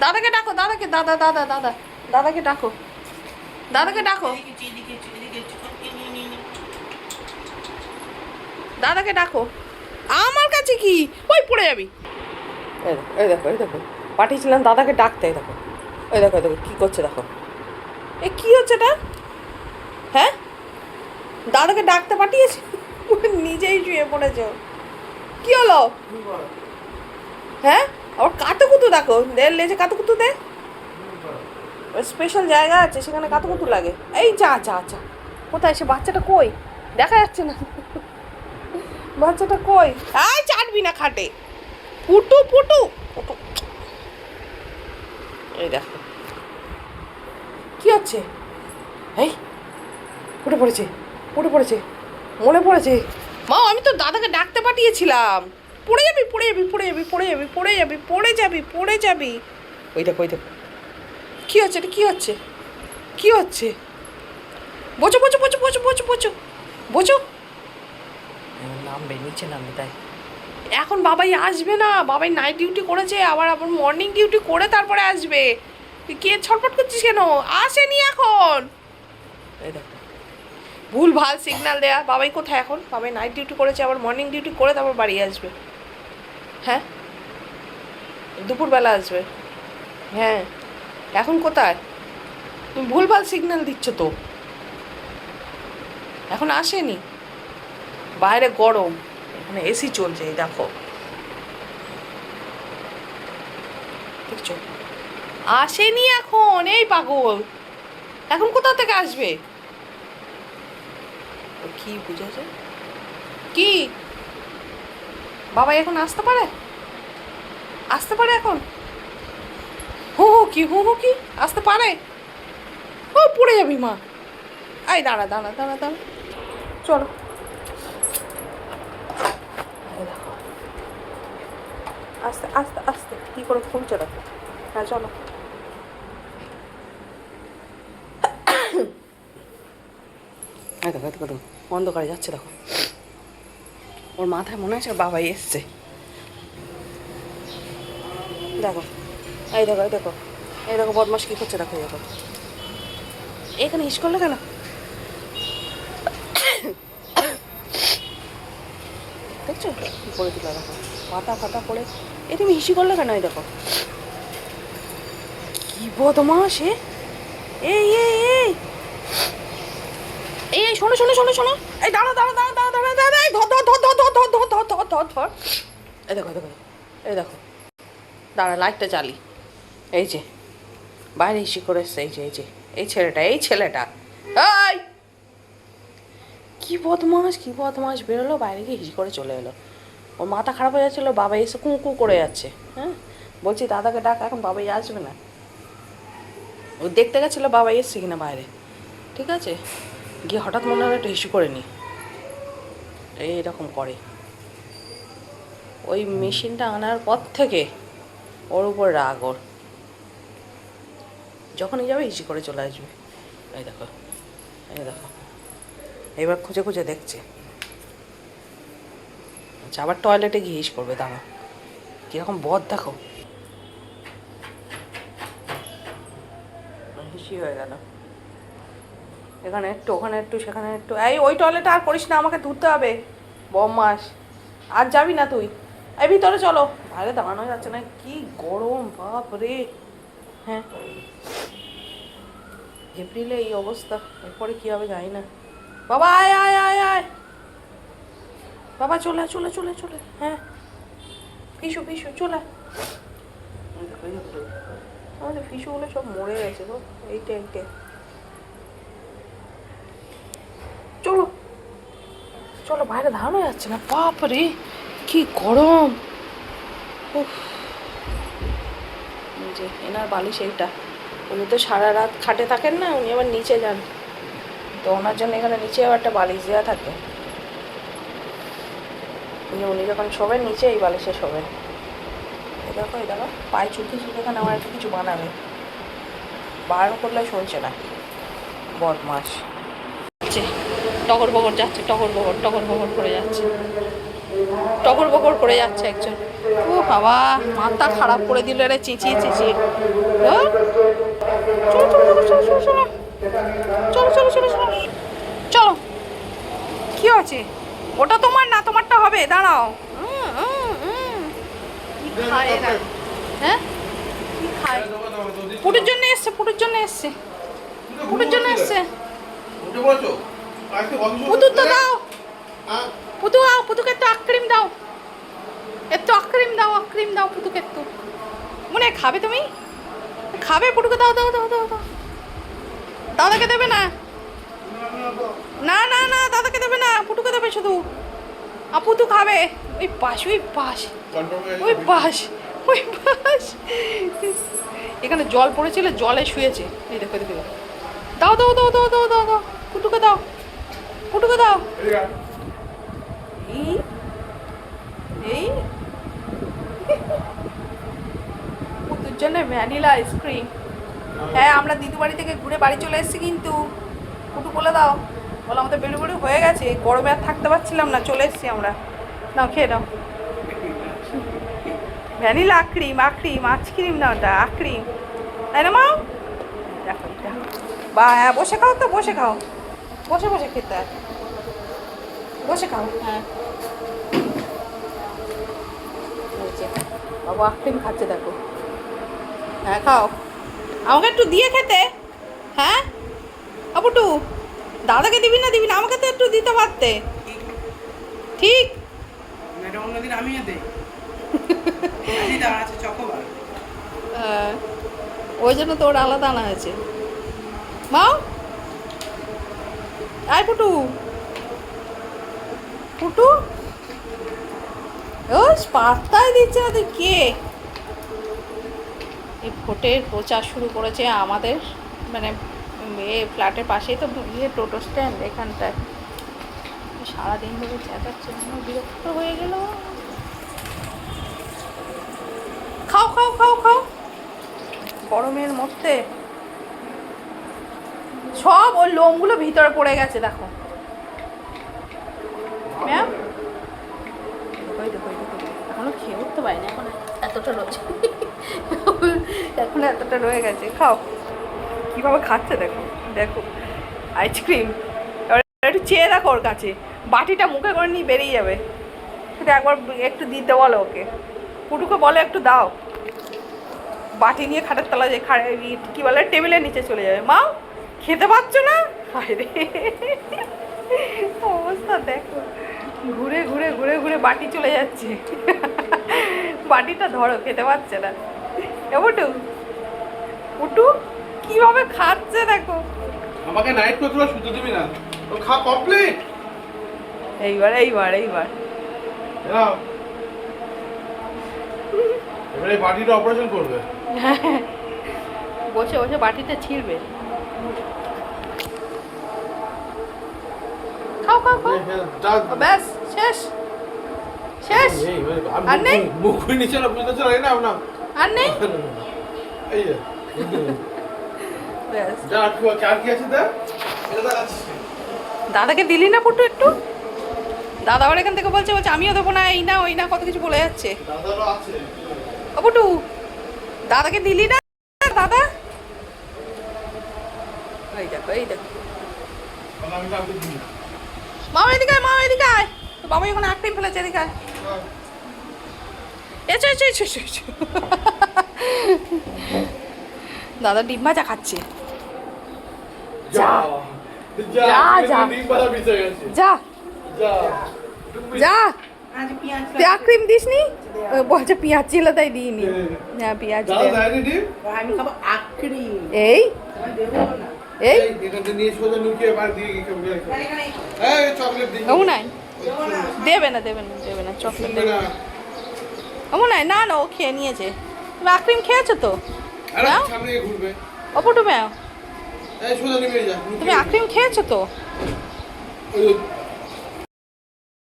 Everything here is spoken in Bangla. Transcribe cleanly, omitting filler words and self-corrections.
দাদাকে ডাকো, দাদাকে, দাদা দাদা দাদা দাদাকে ডাকো, দাদাকে ডাকো, দাদাকে ডাকো। আমার কাছে কি? ওই পড়ে যাবি। এই দেখো, এই দেখো, এই দেখো, পাঠিয়েছিলাম দাদাকে ডাকতে। এই দেখো, এই দেখো, এই দেখো কী করছে দেখো। এ কী হচ্ছে এটা? হ্যাঁ, দাদাকে ডাকতে পাঠিয়েছি, নিজেই শুয়ে পড়েছে। কি হলো? হ্যাঁ, আবার কাতুকুতু দেখো, লেজে কাতুকুতু দে। ওই স্পেশাল জায়গা আছে, সেখানে কাতুকুতু লাগে। এই যা যা যা, কোথায় সে বাচ্চাটা? কই দেখা যাচ্ছে না বাচ্চাটা কই? আয়, চাটবি না খাটে, পুটু পুটু পুটু। এই দেখো কি হচ্ছে। এই উঠে পড়েছে, উঠে পড়েছে, মনে পড়েছে। মা, আমি তো দাদাকে ডাকতে পাঠিয়েছিলাম। পড়ে যাবি, পড়ে যাবি, পড়ে যাবি, পড়ে যাবি, পড়ে যাবি, পড়ে যাবি, পড়ে যাবি। ওই দেখো, ওই দেখো কী হচ্ছে, এটা কী হচ্ছে, কী হচ্ছে? বোঝো বোঝো বোঝো বোঝো বোঝো বোঝো বোঝো। নামবে, নিচে নামবে। তাই এখন বাবাই আসবে না, বাবাই নাইট ডিউটি করেছে, আবার আবার মর্নিং ডিউটি করে তারপরে আসবে। তুই কে ছটফট করছিস কেন? আসেনি এখন। এই দেখো, ভুল ভাল সিগন্যাল দেয়া। বাবাই কোথায় এখন? বাবাই নাইট ডিউটি করেছে, আবার মর্নিং ডিউটি করে তারপর বাড়ি আসবে। হ্যাঁ, দুপুরবেলা আসবে। হ্যাঁ, এখন কোথায়? তুমি ভুলভাল সিগন্যাল দিচ্ছ তো। এখন আসেনি, বাইরে গরম, এখানে এসি চলছে। এই দেখো, দেখছো, আসেনি এখন। এই পাগল, এখন কোথা থেকে আসবে? কি বুঝেছে কি? বাবা এখন আসতে পারে? আসতে পারে এখন? হু হু কি, হু হু কি আসতে পারে? ও পড়ে যাবি মা। আই দাঁড়া দাঁড়া দাঁড়া দাঁড়া, চলো। আস্তে আস্তে আস্তে কী করে খুলছে দেখো। হ্যাঁ চলো। হ্যাঁ দেখো, দেখো, দেখো অন্ধকারে যাচ্ছে দেখো। ওর মাথায় মনে আছে বাবাই এসছে। দেখো, এই দেখো, এই দেখো, এই দেখো বদমাস কী করছে দেখো। এই দেখো, এখানে হিস করলে কেন? দেখছো কী করে দিল দেখো, পাতা ফাতা পড়ে। এ তুমি হিসি করলে কেন? এই দেখো কি বদমাস এ। এই এই এই এই শোনো শোনো শোনো শোনো, এই দাঁড়া দাঁড়া দাঁড়া দাঁড়া দাঁড়া দাঁড়া, এই ধর ধর ধর ধর ধর ধর ধর ধর ধর ধর। এই দেখো, দেখো, এই দেখো, দাঁড়া লাইটটা জ্বালি। এই যে বাইরে হিসি করে এসছে, এই যে এই যে এই ছেলেটা, এই ছেলেটা। এই কি বদমাস, কি বদমাস, বেরোলো বাইরে গিয়ে হিসি করে চলে এলো। ওর মাথা খারাপ হয়ে যাচ্ছিলো, বাবা এসে কু কু করে যাচ্ছে। হ্যাঁ, বলছি দাদাকে ডাক, এখন বাবাই আসবে না। ও দেখতে গেছিলো বাবাই এসছে কিনা বাইরে, ঠিক আছে, গিয়ে হঠাৎ মনে হলো একটু হিসু করে নি। এইরকম করে। ওই মেশিনটা আনার পর থেকে ওর উপর রাগ ওর, যখনই যাবে হিসি করে চলে আসবে। এই দেখো, এই দেখো, এবার খুঁজে খুঁজে দেখছে। আচ্ছা, আবার টয়লেটে গিয়ে হিস করবে। দাঁড়া, কীরকম বদ দেখো, হিসি হয়ে গেল। এখানে একটু, ওখানে একটু, সেখানে একটু। এই ওই টয়লেটে আর করিস না, আমাকে ধুতে হবে। বদমাস, আর যাবি না তুই। এই ভিতরে চলো, বাইরে দাঁড়ানো যাচ্ছে না, কি গরম বাপ রে। হ্যাঁ, এপ্রিলে এই অবস্থা, এরপরে কী হবে জানি না। বাবা আয় আয় আয় আয়, বাবা চলে চলে চলে চলে। হ্যাঁ, ফিসু ফিসু চলে। আমাদের ফিসুগুলো সব মরে গেছে গো, এইটা এইটা। চলো চলো, বাইরে দাঁড়ানো যাচ্ছে না, বাপ রে কি গরম। উফ, যে এনার বালিশ এইটা, উনি তো সারা রাত খাটে থাকেন না, উনি আবার নিচে যান, তো ওনার জন্য এখানে নিচে আবার একটা বালিশ দেওয়া থাকে। উনি যখন শোবেন নিচে এই বালিশে শোবেন। এই দেখো, এই দেখো পায়ে চুলকে চুলকে, এখানে আমার একটা কিছু বানাবে, বারণ করলে শুনছে না, বদমাস। টগর বগর যাচ্ছে, টগর বগর টগর বগর করে যাচ্ছে। টগর বগর করে যাচ্ছে একজন। ও বাবা, মাথা খারাপ করে দিল রে, চেঁচিয়ে চেঁচিয়ে। চলো চলো চলো চলো চলো চলো চলো চলো চলো চলো। কি হয়েছে? ওটা তোমার না, তোমারটা হবে, দাঁড়াও। কি খায় এরা? হ্যাঁ, কি খায়? পুটুর জন্য এসছে, পুটুর জন্য এসছে, পুটুর জন্য এসছে। পুতুর তো দাও, পুতু দাও, পুতুকে একটু আক্রিম দাও, একটু আক্রিম দাও, আক্রিম দাও পুতুকে একটু। মনে হয় খাবে তুমি? খাবে? পুটুকে দাও দাও দাও দাও দাও। দাদাকে দেবে না? না না না, দাদাকে দেবে না, পুটুকে দেবে শুধু। পুতু খাবে। ওই পাশ, ওই পাশ, ওই পাশ, ওই পাশ। এখানে জল পড়েছিল, জলে শুয়েছে। এই দেখো দেখো, দাও দাও দাও দাও দাও দাও দাও, পুটুকে দাও, পুটুকে দাও। এই এই পুতুর জন্য ভ্যানিলা আইসক্রিম। হ্যাঁ, আমরা দিদু বাড়ি থেকে ঘুরে বাড়ি চলে এসেছি কিন্তু। পুটু বলে দাও, বলো আমাদের বেলু বেলু হয়ে গেছে, গরমে আর থাকতে পারছিলাম না, চলে এসেছি আমরা। নাও খেয়ে নাও। ভ্যানিলা আক্রিম, আক্রিম, আইসক্রিম না ওটা, আক্রিম, তাই না মা? দেখো বা, হ্যাঁ বসে খাও তো, বসে খাও, বসে বসে খেতে হয়, বসে খাও। হ্যাঁ, বাবু আইসক্রিম খাচ্ছে দেখো। হ্যাঁ খাও, আমাকে একটু দিয়ে খেতে। হ্যাঁ আপুটু, দাদাকে দিবি না? দিবি না? আমাকে তো একটু দিতে পারতে। ঠিক, ওই জন্য তো ওটা আলাদা আনা হয়েছে। মাও, আয় পুটু, পুটু ও পাত্তাই দিচ্ছে না। তুই কে? এই ভোটের প্রচার শুরু করেছে আমাদের, মানে ফ্ল্যাটের পাশেই তো টোটো স্ট্যান্ড, এখানটায় সারাদিন ধরে চেঁচাচ্ছে, বিরক্ত হয়ে গেল। খাও খাও খাও খাও, গরমের মধ্যে সব ওর লোমগুলো ভিতরে পড়ে গেছে দেখো। ম্যাম ওই দেখো, এখনো খেয়ে উঠতে পারিনি, এখন এতটা রয়েছে, এখন এতটা রয়ে গেছে। খাও, কীভাবে খাচ্ছে দেখো, দেখো আইসক্রিম। এবার একটু চেয়ে দেখো ওর কাছে, বাটিটা মুখে করে নিয়ে বেরিয়ে যাবে। সেটা একবার একটু দিতে বলো ওকে, পুটুকে বলে একটু দাও। বাটি নিয়ে খাটের তলা যে কী বলে, টেবিলের নিচে চলে যাবে। মা খেতে পারছো না? বাইরে অবস্থা দেখো, ঘুরে ঘুরে ঘুরে ঘুরে বাটি চলে যাচ্ছে। বাটিটা ধরো, খেতে পারছে না। পুটু, পুটু কিভাবে খাচ্ছে দেখো। আমাকে নাইট করে তোরা শুতে দিবি না, ও খা কমপ্লিট। এইবার এইবার এইবার নাও, এবারে বাটিটা অপারেশন করবে। বসে বসে বাটিটা ছিঁড়বে। খাও খাও খাও, ব্যাস শেষ, শেষ। আর নেই, মুখ নিচে না, বুঝতে চলে না না, আর নেই। এই যে ব্যাস, যা আর কি আছে দা, এটা দেখাচ্ছি। দাদাকে দিলি না পুটু একটু? দাদা আবার এখান থেকে বলছে, বলছে আমিও দেবো না, এই না ওই না, কত কিছু বলে যাচ্ছে। দাদারও আছে। ও পুটু, দাদাকে দিলি না? দাদা এই দেখো, এই দেখো, আমি কাউকে দিই না। মা এদিকে আয়, মা এদিকে আয়। তো বাবা এখন আইসক্রিম ফেলেছে, এদিকে আয়। এসো এসো এসো এসো এসো। দাদা ডিম ভাজা খাচ্ছে। যা যা যা যা যা, তুই আইসক্রিম দিস নি? বলছে পেঁয়াজ ছিল তাই দিইনি। হ্যাঁ পেঁয়াজ এই এই নাই, দেবে না দেবে না দেবে না, চকলেট দেবে না। এমন নাই, না না ও খেয়ে নিয়েছে। তুমি আইসক্রিম খেয়েছো তো? অপটু ম্যাও, তুমি আইসক্রিম খেয়েছো তো?